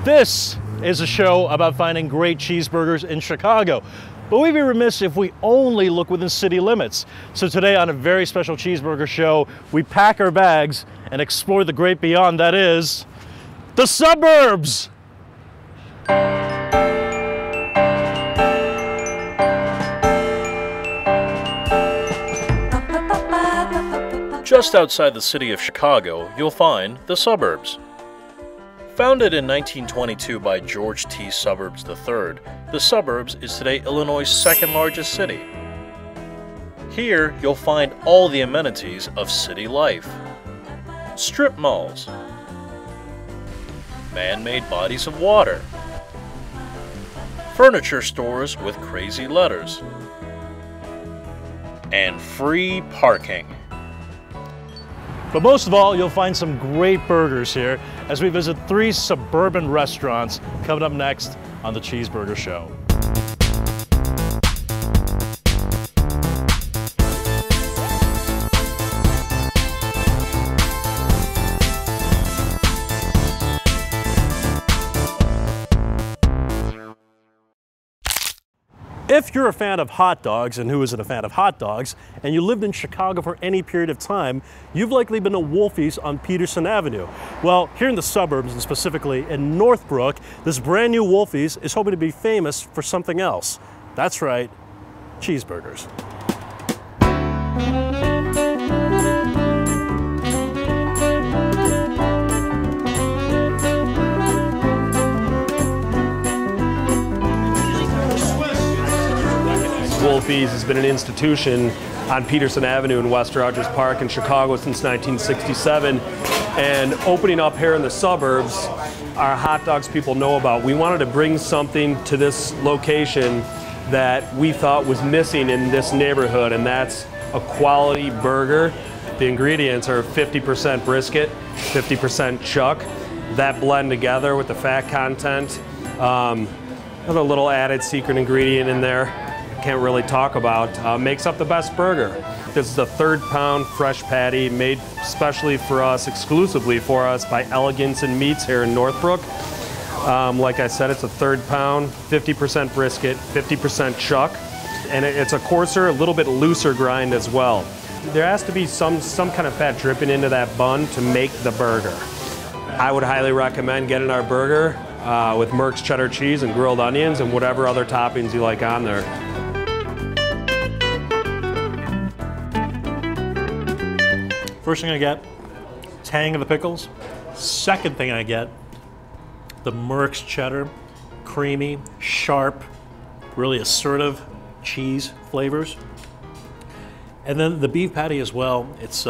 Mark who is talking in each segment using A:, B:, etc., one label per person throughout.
A: This is a show about finding great cheeseburgers in Chicago, but we'd be remiss if we only look within city limits. So today on a very special cheeseburger show, we pack our bags and explore the great beyond that is the suburbs. Just outside the city of Chicago, you'll find the suburbs. Founded in 1922 by George T. Suburbs III, the suburbs is today Illinois' second largest city. Here, you'll find all the amenities of city life. Strip malls, man-made bodies of water, furniture stores with crazy letters, and free parking. But most of all, you'll find some great burgers here as we visit 3 suburban restaurants coming up next on the Cheeseburger Show. If you're a fan of hot dogs, and who isn't a fan of hot dogs, and you lived in Chicago for any period of time, you've likely been to Wolfie's on Peterson Avenue. Well, here in the suburbs, and specifically in Northbrook, this brand new Wolfie's is hoping to be famous for something else. That's right, cheeseburgers.
B: Wolfie's has been an institution on Peterson Avenue in West Rogers Park in Chicago since 1967, and opening up here in the suburbs are hot dogs people know about. We wanted to bring something to this location that we thought was missing in this neighborhood, and that's a quality burger. The ingredients are 50% brisket, 50% chuck. That blend together with the fat content. Have a little added secret ingredient in there. Can't really talk about, makes up the best burger. This is a 3rd pound fresh patty made specially for us, exclusively for us by Elegance and Meats here in Northbrook. Like I said, it's a 3rd pound, 50% brisket, 50% chuck, and it's a coarser, a little bit looser grind as well. There has to be some kind of fat dripping into that bun to make the burger. I would highly recommend getting our burger with Merck's cheddar cheese and grilled onions and whatever other toppings you like on there.
A: First thing I get, tang of the pickles. Second thing I get, the Merck's cheddar, creamy, sharp, really assertive cheese flavors. And then the beef patty as well. It's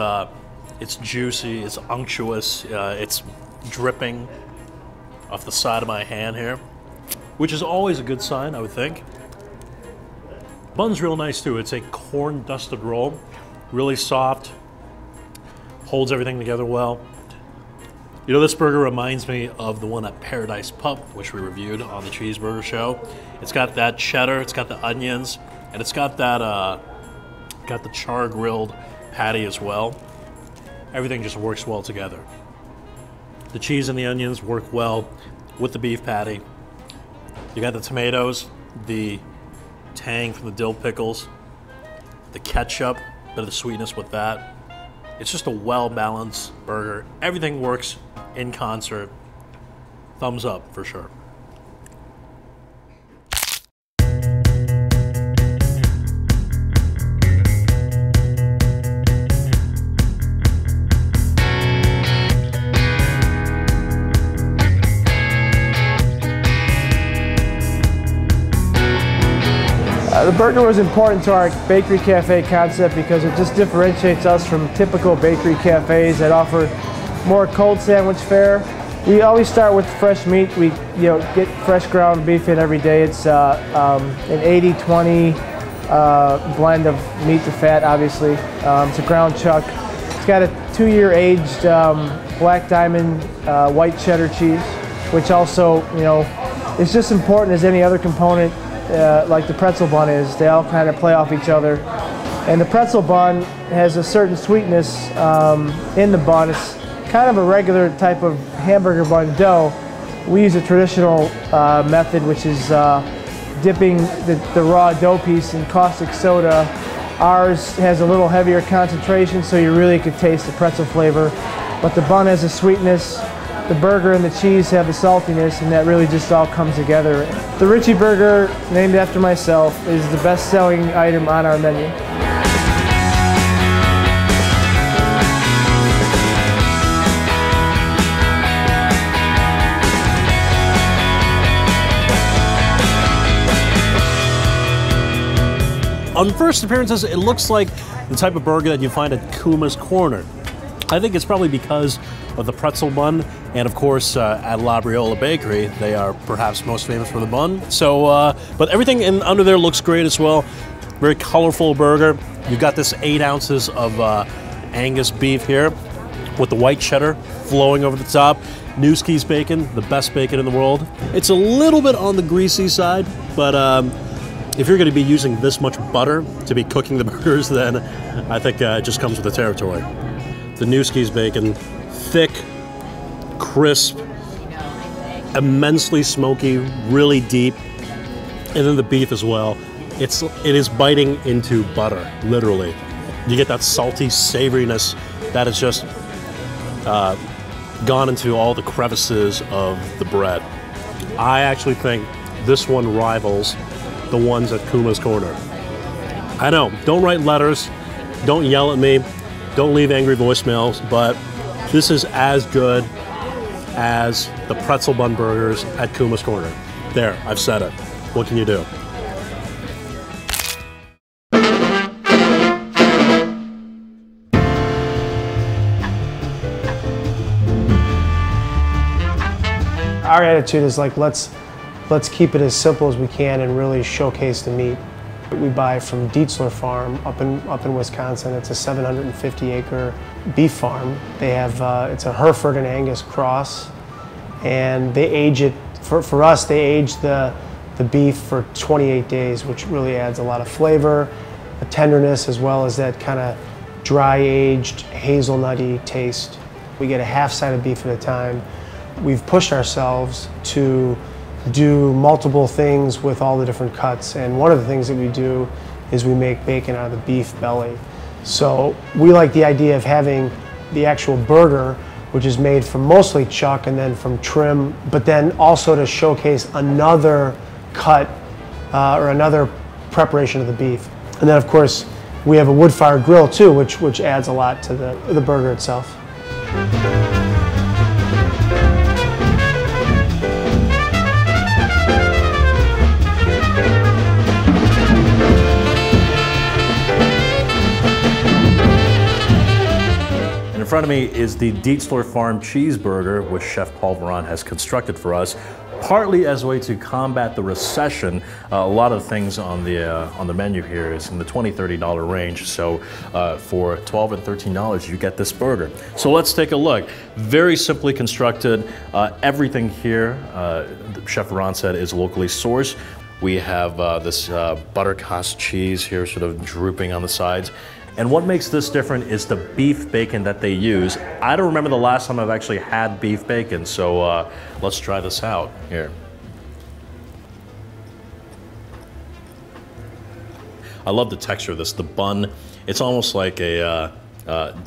A: juicy, it's unctuous, it's dripping off the side of my hand here, which is always a good sign, I would think. Bun's real nice too. It's a corn dusted roll, really soft. Holds everything together well. You know, this burger reminds me of the one at Paradise Pub, which we reviewed on the Cheeseburger Show. It's got that cheddar, it's got the onions, and it's got that got the char grilled patty as well. Everything just works well together. The cheese and the onions work well with the beef patty. You got the tomatoes, the tang from the dill pickles, the ketchup, bit of the sweetness with that. It's just a well-balanced burger. Everything works in concert. Thumbs up for sure.
C: The burger was important to our bakery cafe concept because it just differentiates us from typical bakery cafes that offer more cold sandwich fare. We always start with fresh meat. We get fresh ground beef in every day. It's an 80-20 blend of meat to fat, obviously. It's a ground chuck. It's got a 2-year aged black diamond white cheddar cheese, which also, is just important as any other component. Like the pretzel bun is. They all kind of play off each other. And the pretzel bun has a certain sweetness in the bun. It's kind of a regular type of hamburger bun dough, We use a traditional method, which is dipping the raw dough piece in caustic soda. Ours has a little heavier concentration, so you really could taste the pretzel flavor. But the bun has a sweetness, the burger and the cheese have the saltiness, and that really just all comes together. The Richie Burger, named after myself, is the best-selling item on our menu.
A: On first appearances, it looks like the type of burger that you find at Kuma's Corner. I think it's probably because of the pretzel bun, and of course at La Briola Bakery, they are perhaps most famous for the bun. So, but everything under there looks great as well. Very colorful burger. You've got this 8 ounces of Angus beef here with the white cheddar flowing over the top. Newski's bacon, the best bacon in the world. It's a little bit on the greasy side, but if you're going to be using this much butter to be cooking the burgers, then I think it just comes with the territory. The Newski's bacon, thick, crisp, immensely smoky, really deep, and then the beef as well. It is biting into butter, literally. You get that salty savoriness that has just gone into all the crevices of the bread. I actually think this one rivals the ones at Kuma's Corner. I know, don't write letters, don't yell at me, don't leave angry voicemails, but this is as good as the pretzel bun burgers at Kuma's Corner. There, I've said it. What can you do?
C: Our attitude is like, let's keep it as simple as we can and really showcase the meat. We buy from Dietzler Farm up in Wisconsin. It's a 750-acre beef farm. They have it's a Hereford and Angus cross, and they age it. For us, they age the beef for 28 days, which really adds a lot of flavor, a tenderness, as well as that kind of dry-aged hazelnutty taste. We get a half side of beef at a time. We've pushed ourselves to do multiple things with all the different cuts, and one of the things that we do is we make bacon out of the beef belly. So we like the idea of having the actual burger, which is made from mostly chuck and then from trim, but then also to showcase another cut or another preparation of the beef. And then of course we have a wood-fired grill too, which adds a lot to the burger itself.
A: In front of me is the Dietzler Farm cheeseburger, which Chef Paul Veron has constructed for us, partly as a way to combat the recession. A lot of things on the menu here is in the $20–$30 range. So for $12 and $13, you get this burger. So let's take a look. Very simply constructed. Everything here, Chef Veron said, is locally sourced. We have this buttercast cheese here, sort of drooping on the sides. And what makes this different is the beef bacon that they use. I don't remember the last time I've actually had beef bacon, so let's try this out here. I love the texture of this. The bun, it's almost like a,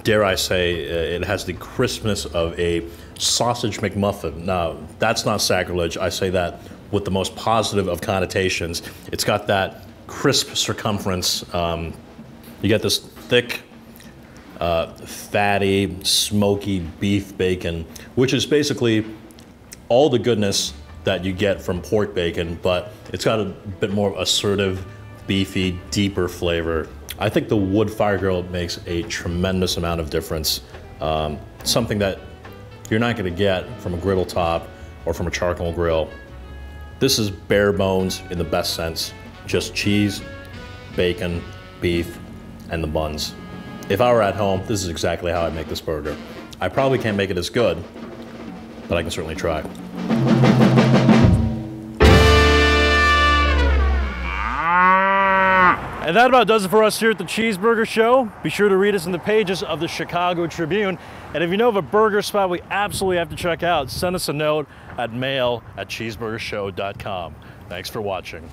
A: dare I say, it has the crispness of a sausage McMuffin. Now, that's not sacrilege. I say that with the most positive of connotations. It's got that crisp circumference. You get this thick, fatty, smoky beef bacon, which is basically all the goodness that you get from pork bacon, but it's got a bit more assertive, beefy, deeper flavor. I think the wood fire grill makes a tremendous amount of difference. Something that you're not gonna get from a griddle top or from a charcoal grill. This is bare bones in the best sense. Just cheese, bacon, beef, and the buns. If I were at home, this is exactly how I'd make this burger. I probably can't make it as good, but I can certainly try. And that about does it for us here at the Cheeseburger Show. Be sure to read us in the pages of the Chicago Tribune. And if you know of a burger spot we absolutely have to check out, send us a note at mail@cheeseburgershow.com. Thanks for watching.